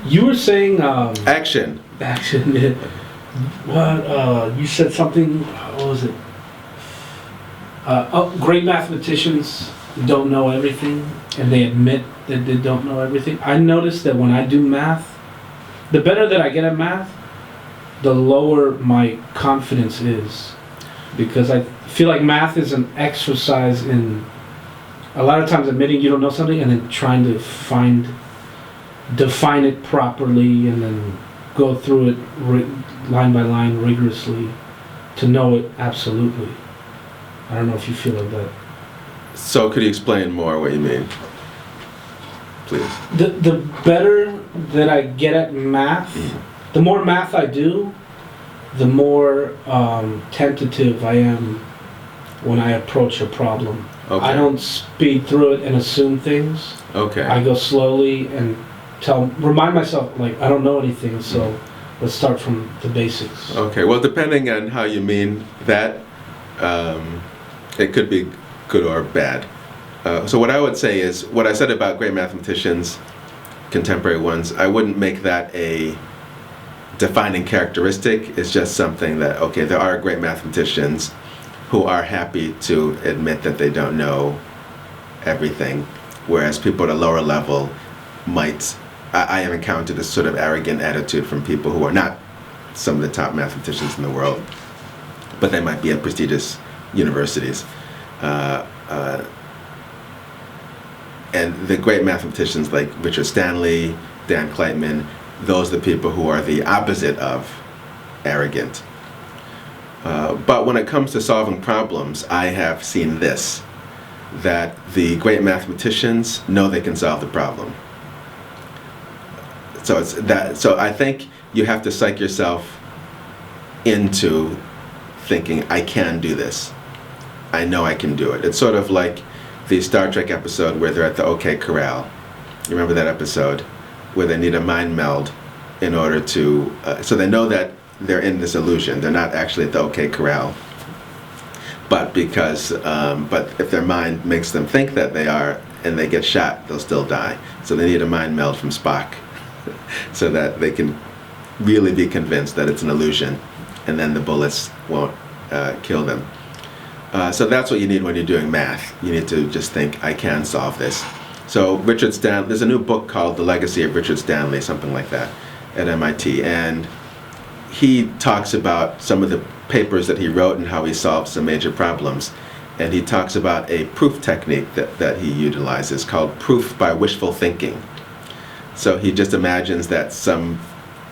You were saying Action. action. What you said something? What was it? Great mathematicians don't know everything, and they admit that they don't know everything. I noticed that when I do math, the better that I get at math, the lower my confidence is, because I feel like math is an exercise in a lot of times admitting you don't know something and then trying to define it properly and then go through it line by line rigorously to know it absolutely. I don't know if you feel like that. So could you explain more what you mean? Please. The better that I get at math, the more math I do, the more tentative I am when I approach a problem. Okay. I don't speed through it and assume things. Okay. I go slowly and remind myself, like, I don't know anything, so let's start from the basics. Okay. Well, depending on how you mean that, it could be good or bad. So what I would say is, what I said about great mathematicians, contemporary ones, I wouldn't make that a defining characteristic. It's just something that, okay, there are great mathematicians who are happy to admit that they don't know everything, whereas people at a lower level might, I have encountered this sort of arrogant attitude from people who are not some of the top mathematicians in the world, but they might be at prestigious universities. And the great mathematicians like Richard Stanley, Dan Kleitman, those are the people who are the opposite of arrogant. But when it comes to solving problems, I have seen this, that the great mathematicians know they can solve the problem. So it's that. So I think you have to psych yourself into thinking, I can do this. I know I can do it. It's sort of like the Star Trek episode where they're at the OK Corral. You remember that episode where they need a mind meld in order to, so they know that they're in this illusion. They're not actually at the OK Corral. But but if their mind makes them think that they are and they get shot, they'll still die. So they need a mind meld from Spock so that they can really be convinced that it's an illusion, and then the bullets won't kill them. So that's what you need when you're doing math. You need to just think, I can solve this. So Richard Stanley, there's a new book called The Legacy of Richard Stanley, something like that, at MIT. And he talks about some of the papers that he wrote and how he solved some major problems. And he talks about a proof technique that he utilizes called proof by wishful thinking. So he just imagines that some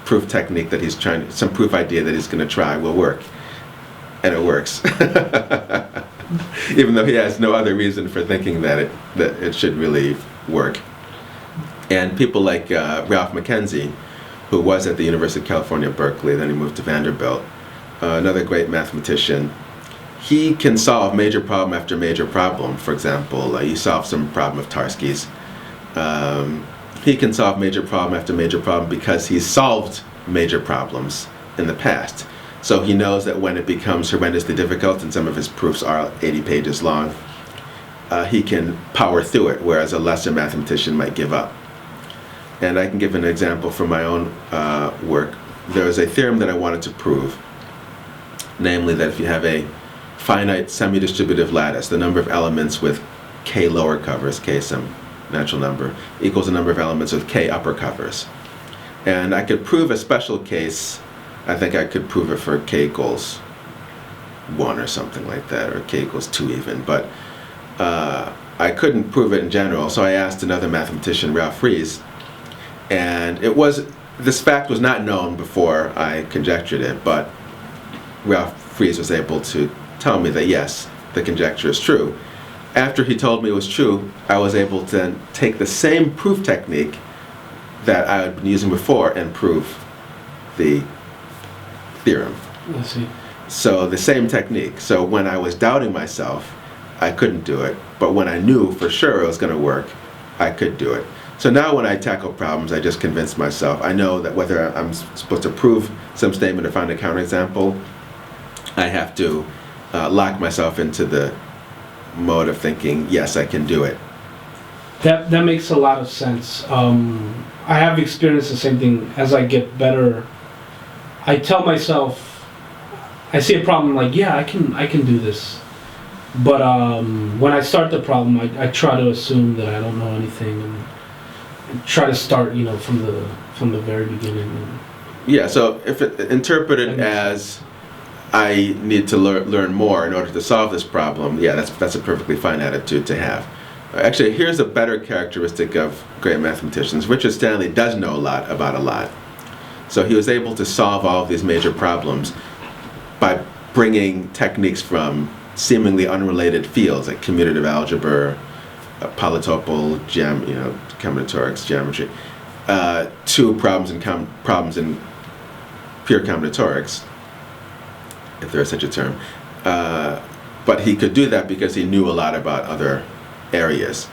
proof technique that he's trying, some proof idea that he's going to try will work. And it works. Even though he has no other reason for thinking that it should really work. And people like Ralph McKenzie, who was at the University of California, Berkeley, then he moved to Vanderbilt, another great mathematician, he can solve major problem after major problem. For example, he solved some problem of Tarski's. He can solve major problem after major problem because he's solved major problems in the past. So he knows that when it becomes horrendously difficult, and some of his proofs are 80 pages long, he can power through it, whereas a lesser mathematician might give up. And I can give an example from my own work. There was a theorem that I wanted to prove, namely that if you have a finite semi-distributive lattice, the number of elements with k lower covers, k some natural number, equals the number of elements with k upper covers. And I could prove a special case. I think I could prove it for k equals 1 or something like that, or k equals 2 even, but I couldn't prove it in general, so I asked another mathematician, Ralph Fries, and this fact was not known before I conjectured it, but Ralph Fries was able to tell me that yes, the conjecture is true. After he told me it was true, I was able to then take the same proof technique that I had been using before and prove the theorem. I see. So the same technique. So when I was doubting myself, I couldn't do it. But when I knew for sure it was going to work, I could do it. So now when I tackle problems, I just convince myself. I know that whether I'm supposed to prove some statement or find a counterexample, I have to lock myself into the mode of thinking, yes, I can do it. That makes a lot of sense. I have experienced the same thing. As I get better, I tell myself, I see a problem, like, yeah, I can do this. But when I start the problem, I try to assume that I don't know anything and try to start, from the very beginning. Yeah, so if it interpreted as I need to learn more in order to solve this problem, yeah, that's a perfectly fine attitude to have. Actually, here's a better characteristic of great mathematicians. Richard Stanley does know a lot about a lot. So he was able to solve all of these major problems by bringing techniques from seemingly unrelated fields like commutative algebra, polytopic combinatorics, geometry, to problems in pure combinatorics, if there is such a term. But he could do that because he knew a lot about other areas.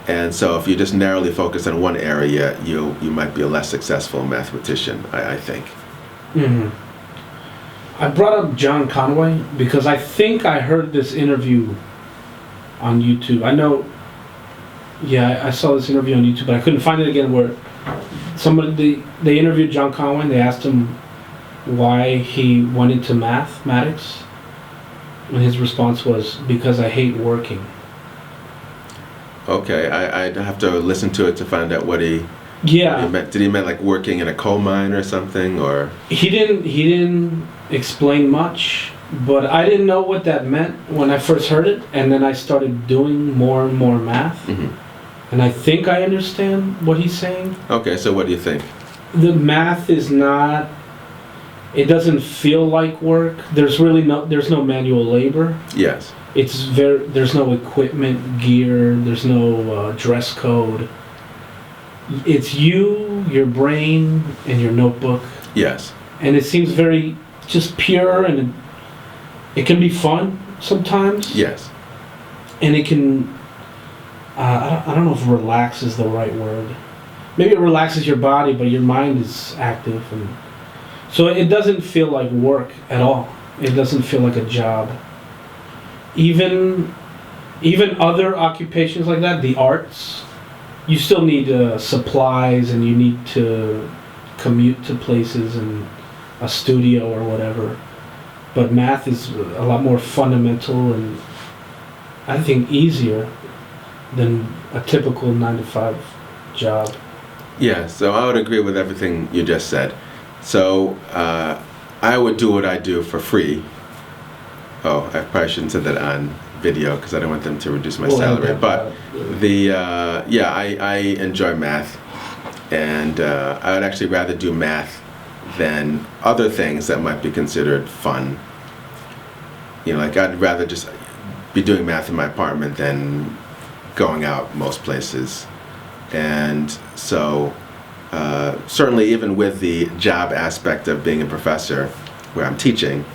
And so if you just narrowly focus on one area, you might be a less successful mathematician, I think. Mm-hmm. I brought up John Conway because I think I heard this interview on YouTube. I know, I saw this interview on YouTube, but I couldn't find it again, where they interviewed John Conway and they asked him why he went into mathematics, and his response was, because I hate working. Okay, I'd have to listen to it to find out what he meant. Did he mean like working in a coal mine or something, or? He didn't explain much, but I didn't know what that meant when I first heard it, and then I started doing more and more math, and I think I understand what he's saying. Okay, so what do you think? The math is not, it doesn't feel like work. There's no manual labor. Yes. There's no equipment, gear, there's no dress code. It's you, your brain, and your notebook. Yes. And it seems very just pure, and it can be fun sometimes. Yes. And it can, I don't know if relax is the right word. Maybe it relaxes your body, but your mind is active. And so it doesn't feel like work at all. It doesn't feel like a job. Even other occupations like that, the arts, you still need supplies, and you need to commute to places and a studio or whatever. But math is a lot more fundamental and I think easier than a typical 9-to-5 job. Yeah, so I would agree with everything you just said. So I would do what I do for free. Oh, I probably shouldn't say that on video because I don't want them to reduce my salary. But I enjoy math, and I would actually rather do math than other things that might be considered fun. Like I'd rather just be doing math in my apartment than going out most places. And so certainly even with the job aspect of being a professor where I'm teaching,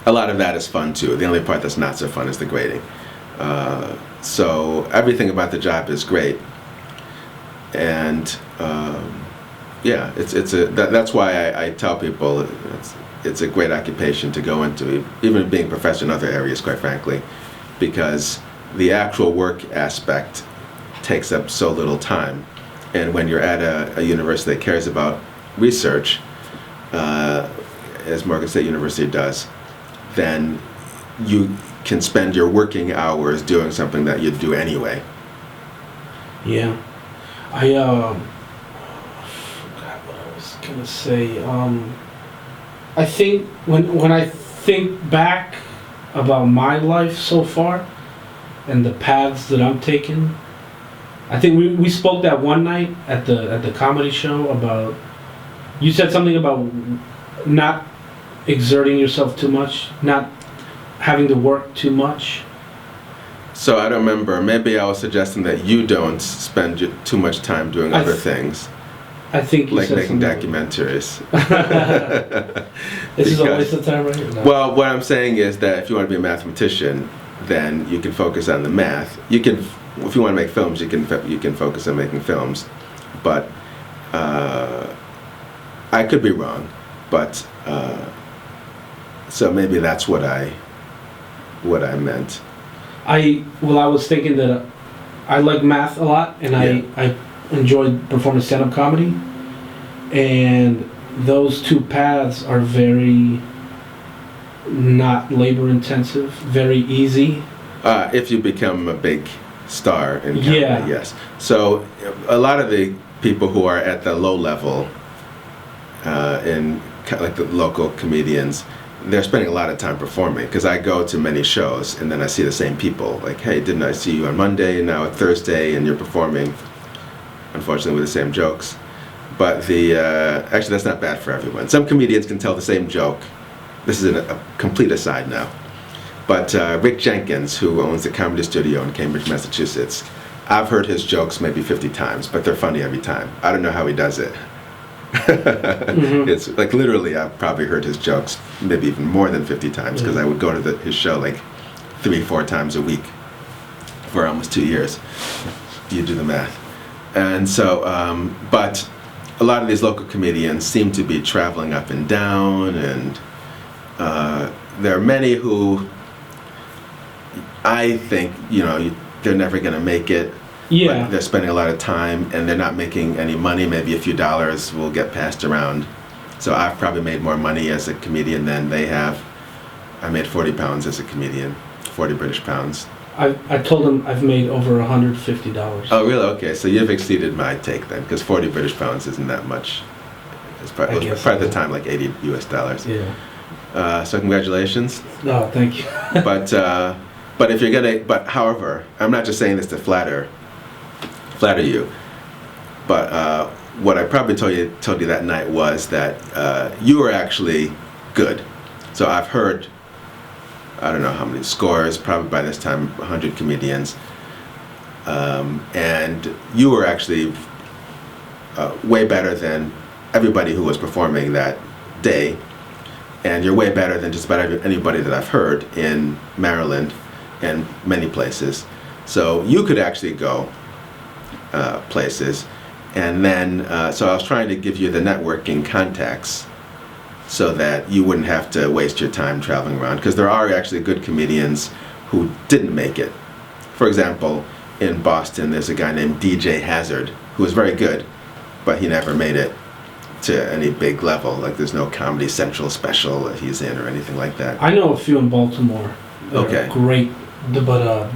a lot of that is fun too. The only part that's not so fun is the grading. So everything about the job is great, and that's why I tell people it's a great occupation to go into, even being a professor in other areas, quite frankly, because the actual work aspect takes up so little time, and when you're at a university that cares about research, as Morgan State University does, then you can spend your working hours doing something that you'd do anyway. Yeah. I forgot what I was gonna say. I think when I think back about my life so far and the paths that I'm taking, I think we spoke that one night at the comedy show about, you said something about not exerting yourself too much, not having to work too much. So I don't remember. Maybe I was suggesting that you don't spend too much time doing other things. I think you like said making something documentaries. This is a waste of time, right? No. Well, what I'm saying is that if you want to be a mathematician, then you can focus on the math. You can, if you want to make films, you can focus on making films. But I could be wrong. But so maybe that's what I meant. I was thinking that I like math a lot, and Yeah. I enjoyed performing stand-up comedy, and those two paths are very not labor-intensive, very easy. If you become a big star in comedy, Yeah. yes. So a lot of the people who are at the low level like the local comedians, they're spending a lot of time performing, because I go to many shows and then I see the same people. Like, hey, didn't I see you on Monday and now it's Thursday and you're performing, unfortunately, with the same jokes. But actually, that's not bad for everyone. Some comedians can tell the same joke. This is a complete aside now. But Rick Jenkins, who owns the Comedy Studio in Cambridge, Massachusetts, I've heard his jokes maybe 50 times, but they're funny every time. I don't know how he does it. Mm-hmm. It's like literally I've probably heard his jokes maybe even more than 50 times, because I would go to his show like 3-4 times a week for almost 2 years. You do the math. And so, but a lot of these local comedians seem to be traveling up and down, and there are many who I think, they're never going to make it. Yeah. But they're spending a lot of time and they're not making any money. Maybe a few dollars will get passed around. So I've probably made more money as a comedian than they have. I made 40 pounds as a comedian, 40 British pounds. I told him I've made over $150. Oh, really? Okay, so you've exceeded my take then, because 40 British pounds isn't that much. It was part of the time like $80 US. Yeah. So congratulations. No, thank you. But if you're gonna, however, I'm not just saying this to flatter you, but what I probably told you that night was that you were actually good. So I've heard, I don't know how many scores, probably by this time 100 comedians, and you were actually way better than everybody who was performing that day, and you're way better than just about anybody that I've heard in Maryland and many places. So you could actually go places, and then so I was trying to give you the networking contacts so that you wouldn't have to waste your time traveling around, because there are actually good comedians who didn't make it. For example, in Boston there's a guy named DJ Hazard who was very good, but he never made it to any big level. Like there's no Comedy Central special that he's in or anything like that. I know a few in Baltimore that Okay. are great, but